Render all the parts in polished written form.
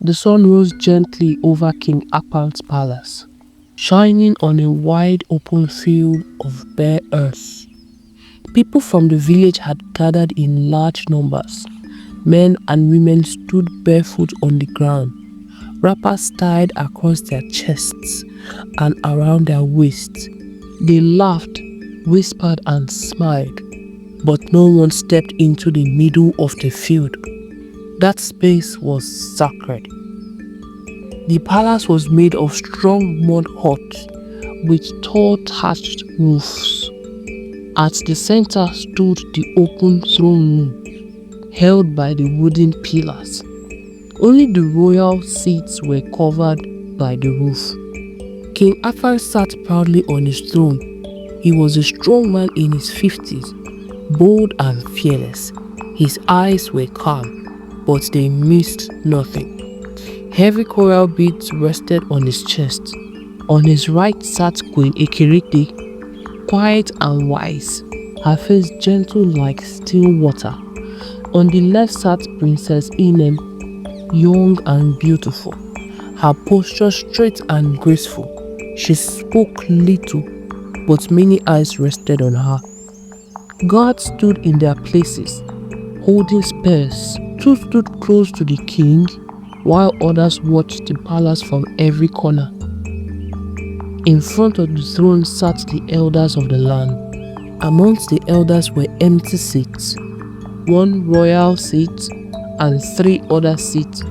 The sun rose gently over King Akpan's palace, shining on a wide open field of bare earth. People from the village had gathered in large numbers. Men and women stood barefoot on the ground, wrappers tied across their chests and around their waists. They laughed, whispered and smiled, but no one stepped into the middle of the field. That space was sacred. The palace was made of strong mud huts with tall thatched roofs. At the center stood the open throne room, held by the wooden pillars. Only the royal seats were covered by the roof. King Akpan sat proudly on his throne. He was a strong man in his 50s, bold and fearless. His eyes were calm, but they missed nothing. Heavy coral beads rested on his chest. On his right sat Queen Ekirikde, quiet and wise, her face gentle like still water. On the left sat Princess Inem, young and beautiful, her posture straight and graceful. She spoke little, but many eyes rested on her. Guards stood in their places, holding spears. Two stood close to the king, while others watched the palace from every corner. In front of the throne sat the elders of the land. Amongst the elders were empty seats, one royal seat and 3 other seats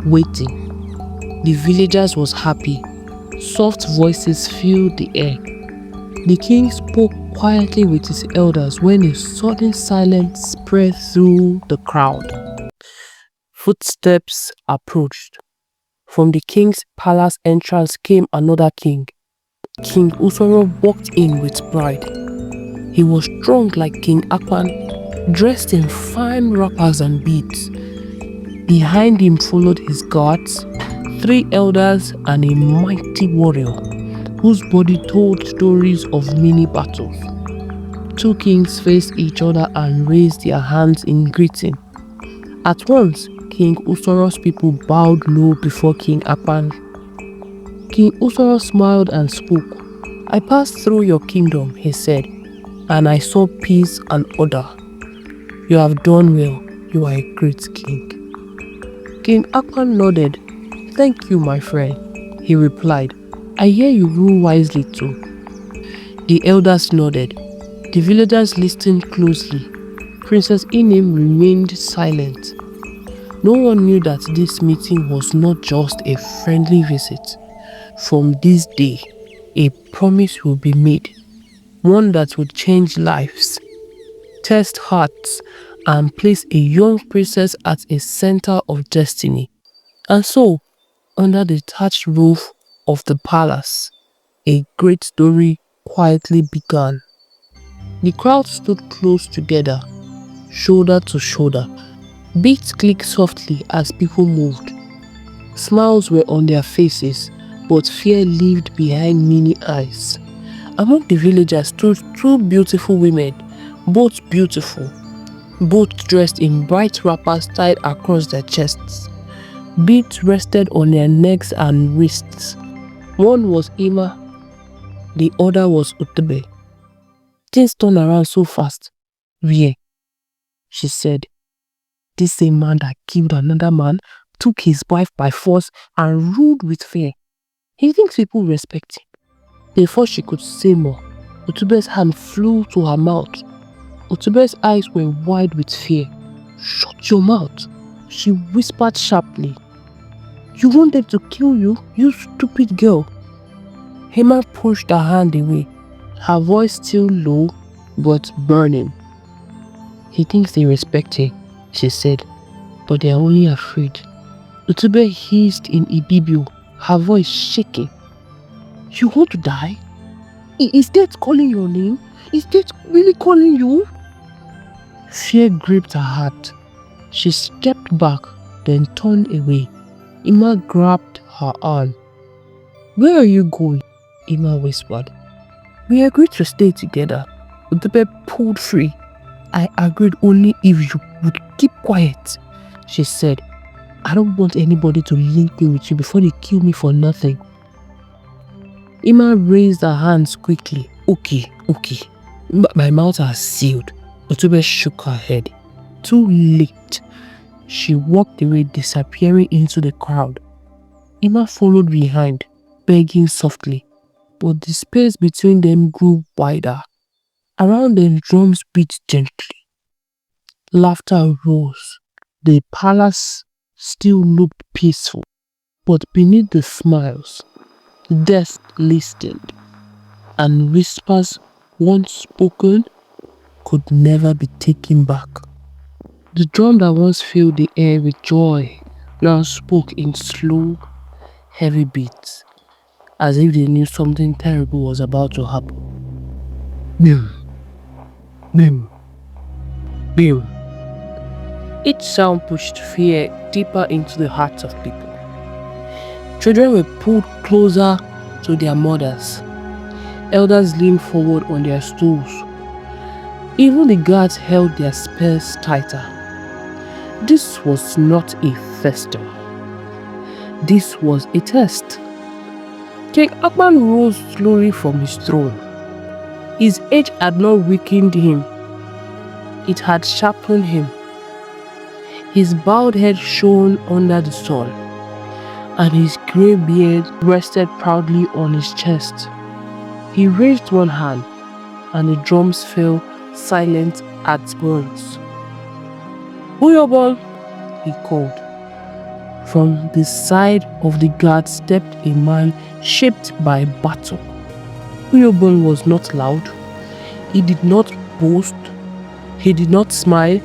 waiting. The villagers was happy. Soft voices filled the air. The king spoke quietly with his elders when a sudden silence spread through the crowd. Footsteps approached. From the king's palace entrance came another king. King Usoro walked in with pride. He was strong like King Akpan, dressed in fine wrappers and beads. Behind him followed his guards, 3 elders and a mighty warrior, whose body told stories of many battles. 2 kings faced each other and raised their hands in greeting. At once, King Usoro's people bowed low before King Akpan. King Usoro smiled and spoke. "I passed through your kingdom," he said, "and I saw peace and order. You have done well. You are a great king." King Akpan nodded. "Thank you, my friend," he replied. "I hear you rule wisely too." The elders nodded. The villagers listened closely. Princess Inem remained silent. No one knew that this meeting was not just a friendly visit. From this day, a promise will be made, one that would change lives, test hearts, and place a young princess at a center of destiny. And so, under the thatched roof of the palace, a great story quietly began. The crowd stood close together, shoulder to shoulder. Beats clicked softly as people moved. Smiles were on their faces, but fear lived behind many eyes. Among the villagers stood 2 beautiful women, both beautiful, both dressed in bright wrappers tied across their chests. Beads rested on their necks and wrists. One was Ima, the other was Utebe. Things turned around so fast. "Where?" she said. "This same man that killed another man, took his wife by force and ruled with fear. He thinks people respect him." Before she could say more, Utube's hand flew to her mouth. Utube's eyes were wide with fear. "Shut your mouth," she whispered sharply. "You want them to kill you, you stupid girl." Hema pushed her hand away, her voice still low but burning. "He thinks they respect her," she said, "but they are only afraid." Utube hissed in Ibibio, her voice shaking. "You want to die? Is death calling your name? Is death really calling you?" Fear gripped her heart. She stepped back, then turned away. Ima grabbed her arm. "Where are you going?" Ima whispered. "We agreed to stay together." Utube pulled free. "I agreed only if you would keep quiet," she said. I don't want anybody to link me with you before they kill me for nothing. Ima raised her hands quickly. Okay. My mouth has sealed. Otube shook her head. Too late. She walked away, disappearing into the crowd. Ima followed behind, begging softly, but the space between them grew wider. Around them, drums beat gently. Laughter rose. The palace still looked peaceful, but beneath the smiles, death listened, and whispers once spoken could never be taken back. The drum that once filled the air with joy now spoke in slow, heavy beats, as if they knew something terrible was about to happen. Bim, bim, bim. Each sound pushed fear deeper into the hearts of people. Children were pulled closer to their mothers. Elders leaned forward on their stools. Even the guards held their spears tighter. This was not a festival. This was a test. King Akpan rose slowly from his throne. His age had not weakened him. It had sharpened him. His bowed head shone under the sun, and his grey beard rested proudly on his chest. He raised one hand, and the drums fell silent as burns. "Uyobon," he called. From the side of the guard stepped a man shaped by battle. Uyobon was not loud. He did not boast. He did not smile.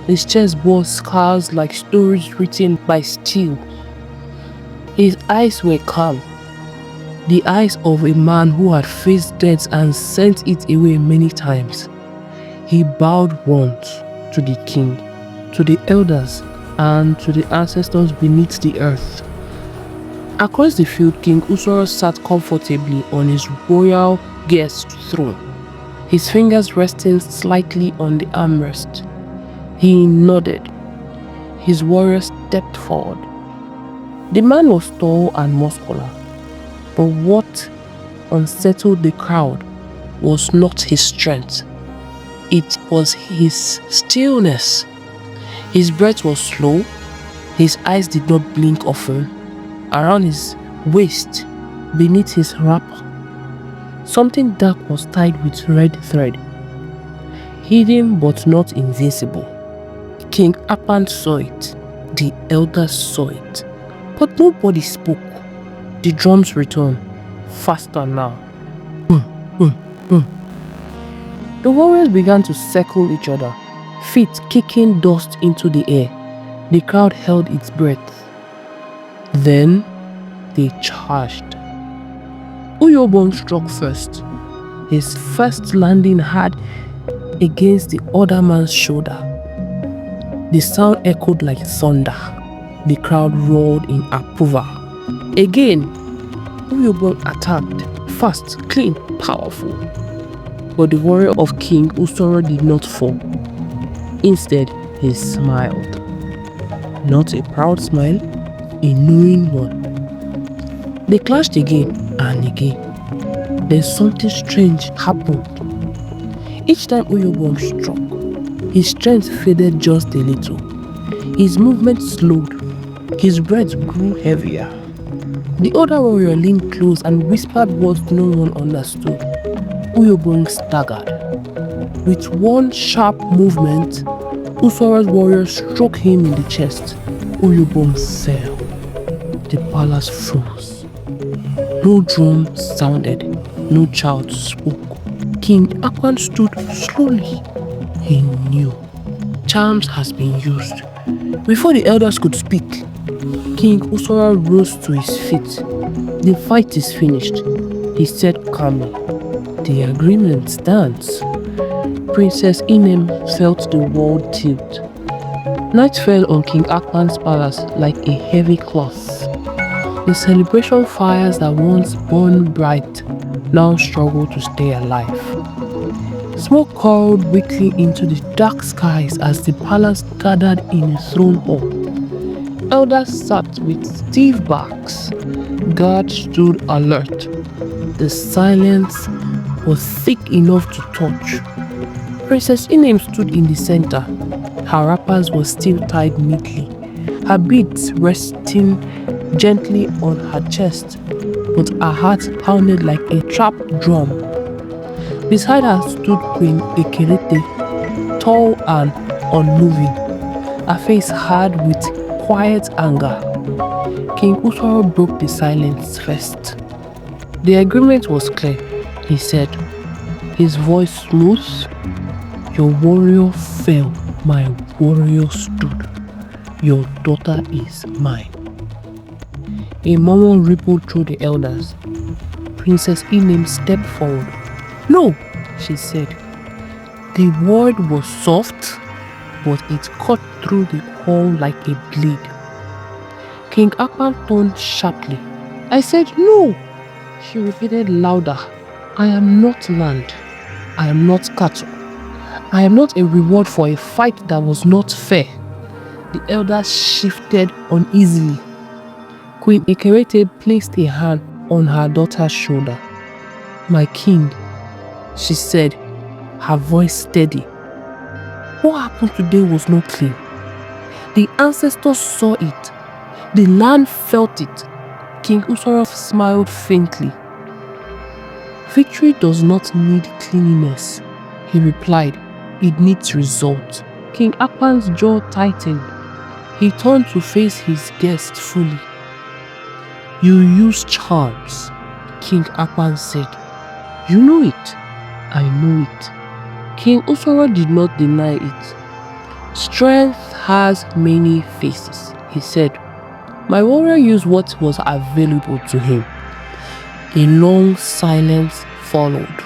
His chest bore scars like stories written by steel. His eyes were calm, the eyes of a man who had faced death and sent it away many times. He bowed once to the king, to the elders, and to the ancestors beneath the earth. Across the field, King Usoro sat comfortably on his royal guest throne, his fingers resting slightly on the armrest. He nodded. His warriors stepped forward. The man was tall and muscular, but what unsettled the crowd was not his strength. It was his stillness. His breath was slow. His eyes did not blink often. Around his waist, beneath his wrapper, something dark was tied with red thread, hidden but not invisible. King Akpan saw it. The elders saw it. But nobody spoke. The drums returned, faster now. The warriors began to circle each other, feet kicking dust into the air. The crowd held its breath. Then they charged. Uyobon struck first, his first landing hard against the other man's shoulder. The sound echoed like thunder. The crowd roared in approval. Again, Uyobon attacked, fast, clean, powerful. But the warrior of King Usoro did not fall. Instead, he smiled. Not a proud smile, a knowing one. They clashed again and again. Then something strange happened. Each time Uyobon struck, his strength faded just a little. His movement slowed. His breath grew heavier. The other warrior leaned close and whispered words no one understood. Uyobon staggered. With one sharp movement, Usoro's warrior struck him in the chest. Uyobon fell. The palace froze. No drum sounded. No child spoke. King Akpan stood slowly. He knew. Charms has been used. Before the elders could speak, King Usoro rose to his feet. The fight is finished, he said calmly. The agreement stands. Princess Inem felt the world tilt. Night fell on King Akpan's palace like a heavy cloth. The celebration fires that once burned bright now struggled to stay alive. Smoke curled weakly into the dark skies as the palace gathered in a throne hall. Elders sat with stiff backs. Guards stood alert. The silence was thick enough to touch. Princess Inem stood in the center. Her wrappers were still tied neatly, her beads resting gently on her chest, but her heart pounded like a trapped drum. Beside her stood Queen Ekerete, tall and unmoving, her face hard with quiet anger. King Usoro broke the silence first. The agreement was clear, he said, his voice smooth. Your warrior fell, my warrior stood. Your daughter is mine. A murmur rippled through the elders. Princess Inem stepped forward. No, she said. The word was soft, but it cut through the hall like a blade. King Akpan turned sharply. I said no, she repeated louder. I am not land. I am not cattle. I am not a reward for a fight that was not fair. The elders shifted uneasily. Queen Ekerete placed a hand on her daughter's shoulder. My king, she said, her voice steady. What happened today was not clean. The ancestors saw it. The land felt it. King Usoro smiled faintly. Victory does not need cleanliness, he replied. It needs result. King Akpan's jaw tightened. He turned to face his guest fully. You use charms, King Akpan said. You know it. I know it. King Usoro did not deny it. Strength has many faces, he said. My warrior used what was available to him. A long silence followed.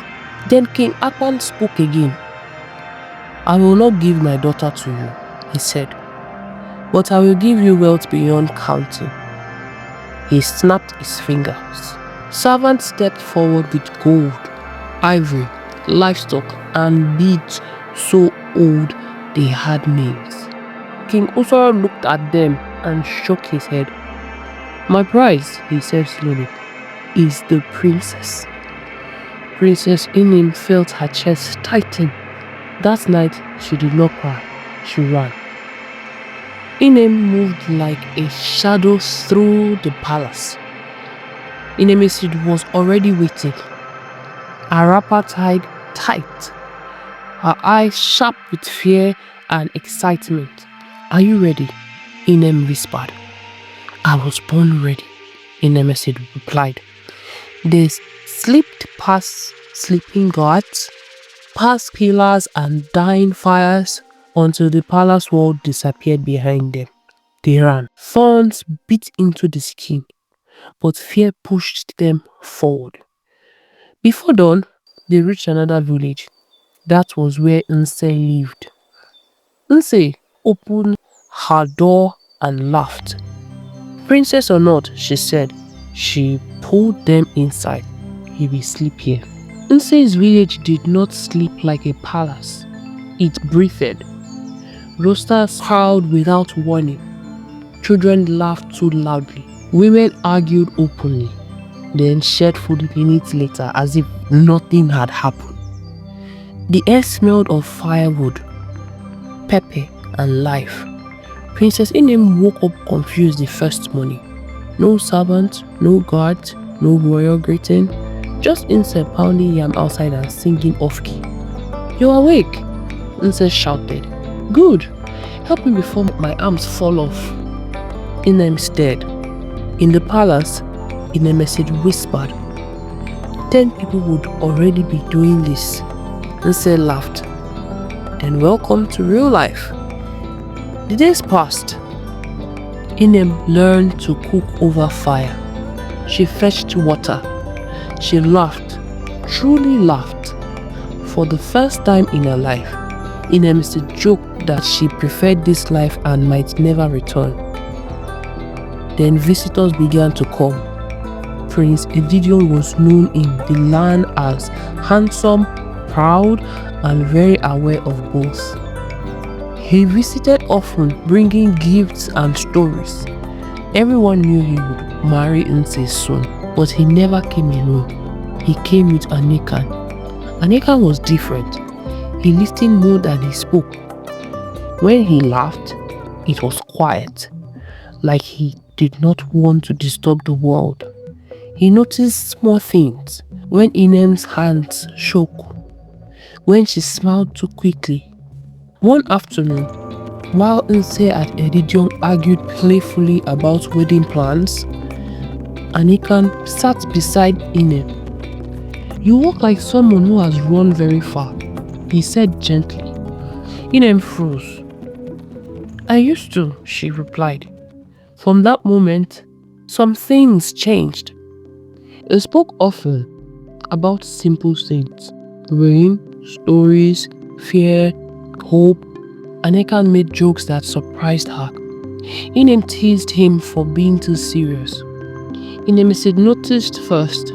Then King Akpan spoke again. I will not give my daughter to you, he said, but I will give you wealth beyond counting. He snapped his fingers. Servants stepped forward with gold, ivory, livestock, and beads so old they had names. King Usoro looked at them and shook his head. My prize, he said slowly, is the princess. Princess Inem felt her chest tighten. That night, she did not cry. She ran. Inem moved like a shadow through the palace. Inemesid was already waiting. Her wrapper tied tight. Her eyes sharp with fear and excitement. Are you ready? Inem whispered. I was born ready, Inemesid replied. They slipped past sleeping guards, past pillars and dying fires until the palace wall disappeared behind them. They ran. Thorns bit into the skin, but fear pushed them forward. Before dawn, they reached another village. That was where Nse lived. Nse opened her door and laughed. Princess or not, she said. She pulled them inside. You will sleep here. Nse's village did not sleep like a palace. It breathed. Roosters crowed without warning. Children laughed too loudly. Women argued openly, then shared food minutes later as if nothing had happened. The air smelled of firewood, pepper, and life. Princess Inem woke up confused the first morning. No servant, no guard, no royal greeting, just Nse pounding yam outside and singing off-key. You're awake, Nse shouted. Good, help me before my arms fall off. Inem stared. In the palace, Inemesid whispered. 10 people would already be doing this. Nse laughed. Then welcome to real life. The days passed. Inem learned to cook over fire. She fetched water. She laughed, truly laughed. For the first time in her life, Inemesid joked that she preferred this life and might never return. Then visitors began to come. Prince Edidion was known in the land as handsome, proud, and very aware of both. He visited often, bringing gifts and stories. Everyone knew he would marry Nse soon, but he never came alone. He came with Anekan. Anekan was different. He listened more than he spoke. When he laughed, it was quiet, like he did not want to disturb the world. He noticed small things, when Inem's hands shook, when she smiled too quickly. One afternoon, while Nse and Edidion argued playfully about wedding plans, Anekan sat beside Inem. "You walk like someone who has run very far," he said gently. Inem froze. "I used to," she replied. From that moment, some things changed. They spoke often about simple things: rain, stories, fear, hope. Anekan made jokes that surprised her. Inem teased him for being too serious. Inem noticed first.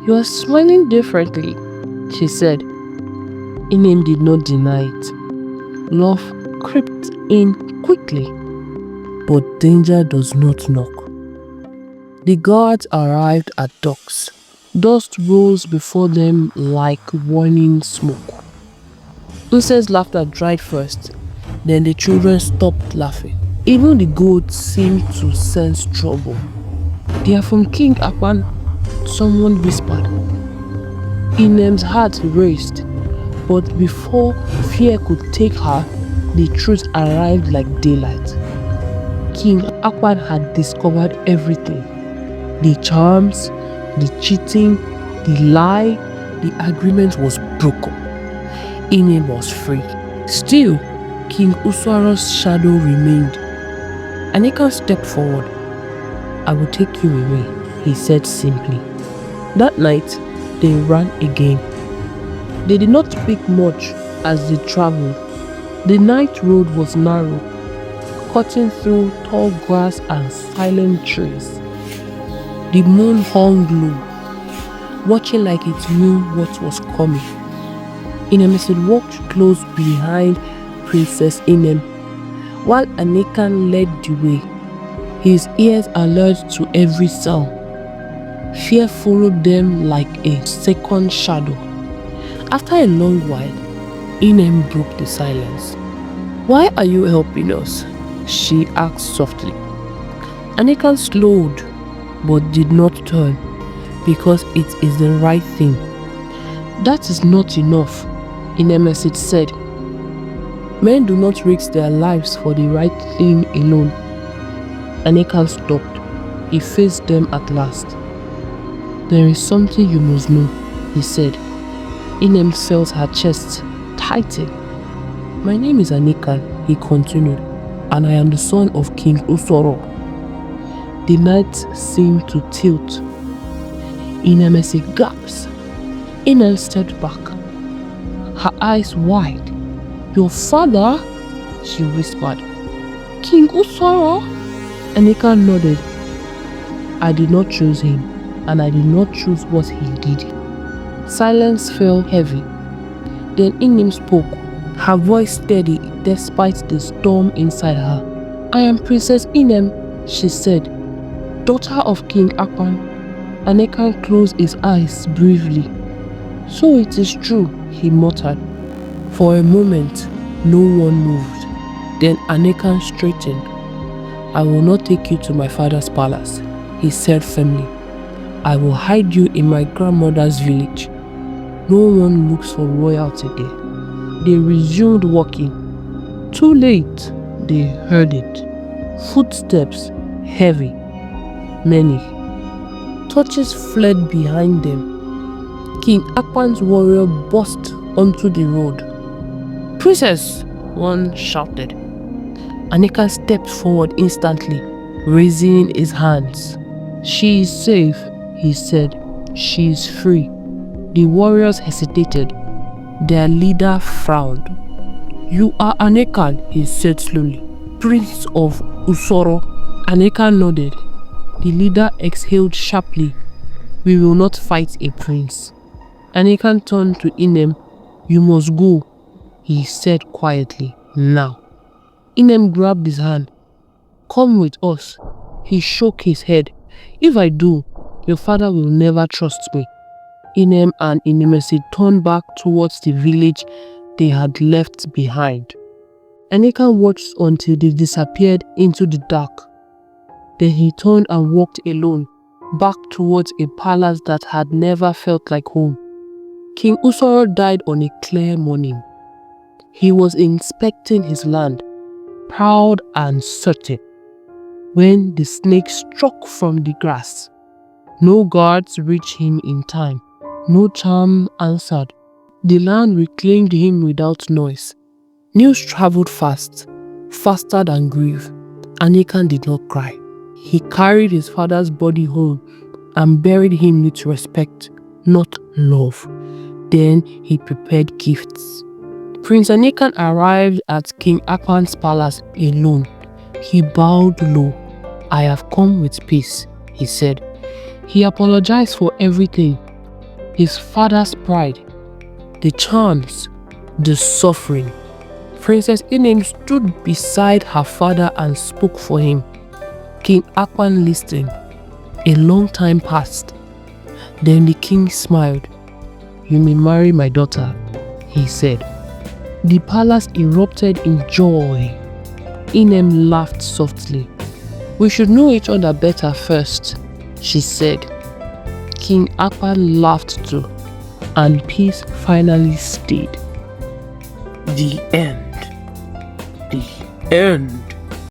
"You are smiling differently," she said. Inem did not deny it. Love crept in quickly. But danger does not knock. The guards arrived at dusk. Dust rose before them like warning smoke. Nse's laughter dried first, then the children stopped laughing. Even the goats seemed to sense trouble. "They are from King Akpan," someone whispered. Inem's heart raced, but before fear could take her, the truth arrived like daylight. King Akpan had discovered everything. The charms, the cheating, the lie, the agreement was broken. Inem was free. Still, King Usoro's shadow remained. Anekan stepped forward. "I will take you away," he said simply. That night, they ran again. They did not speak much as they traveled. The night road was narrow, cutting through tall grass and silent trees. The moon hung low, watching like it knew what was coming. Inem walked close behind Princess Inem, while Anekan led the way, his ears alert to every sound. Fear followed them like a second shadow. After a long while, Inem broke the silence. "Why are you helping us?" she asked softly. Anekan slowed, but did not turn, because it is the right thing. "That is not enough," Inem said. "Men do not risk their lives for the right thing alone." Anekan stopped. He faced them at last. "There is something you must know," he said. Inem felt her chest tighten. "My name is Anekan," he continued, "and I am the son of King Usoro." The night seemed to tilt. Inem gasped. Inem stepped back, her eyes wide. "Your father?" she whispered. "King Usoro?" Anekan nodded. "I did not choose him, and I did not choose what he did." Silence fell heavy. Then Inem spoke, her voice steady despite the storm inside her. "I am Princess Inem," she said, "daughter of King Akpan." Anekan closed his eyes briefly. "So it is true," he muttered. For a moment, no one moved. Then Anekan straightened. "I will not take you to my father's palace," he said firmly. "I will hide you in my grandmother's village. No one looks for royalty there." They resumed walking. Too late, they heard it. Footsteps, heavy, many. Torches fled behind them. King Akpan's warrior burst onto the road. "Princess!" one shouted. Anekan stepped forward instantly, raising his hands. "She is safe," he said. "She is free." The warriors hesitated. Their leader frowned. "You are Anekan," he said slowly. "Prince of Usoro." Anekan nodded. The leader exhaled sharply. "We will not fight a prince." Anekan turned to Inem. "You must go," he said quietly. "Now." Inem grabbed his hand. "Come with us," He shook his head. If I do, your father will never trust me. Inem and Inimesi turned back towards the village they had left behind. Enikan watched until they disappeared into the dark. Then he turned and walked alone, back towards a palace that had never felt like home. King Usoro died on a clear morning. He was inspecting his land, proud and certain, when the snake struck from the grass. No guards reached him in time. No charm answered. The land reclaimed him without noise. News traveled fast, faster than grief. Anikan did not cry. He carried his father's body home and buried him with respect, not love. Then he prepared gifts. Prince Anikan arrived at King Akpan's palace alone. He bowed low. I have come with peace, he said. He apologized for everything. His father's pride, the charms, the suffering. Princess Inem stood beside her father and spoke for him. King Akpan listened. A long time passed. Then the king smiled. You may marry my daughter, he said. The palace erupted in joy. Inem laughed softly. We should know each other better first, she said. King Akpan laughed too, and peace finally stayed. The end. The end.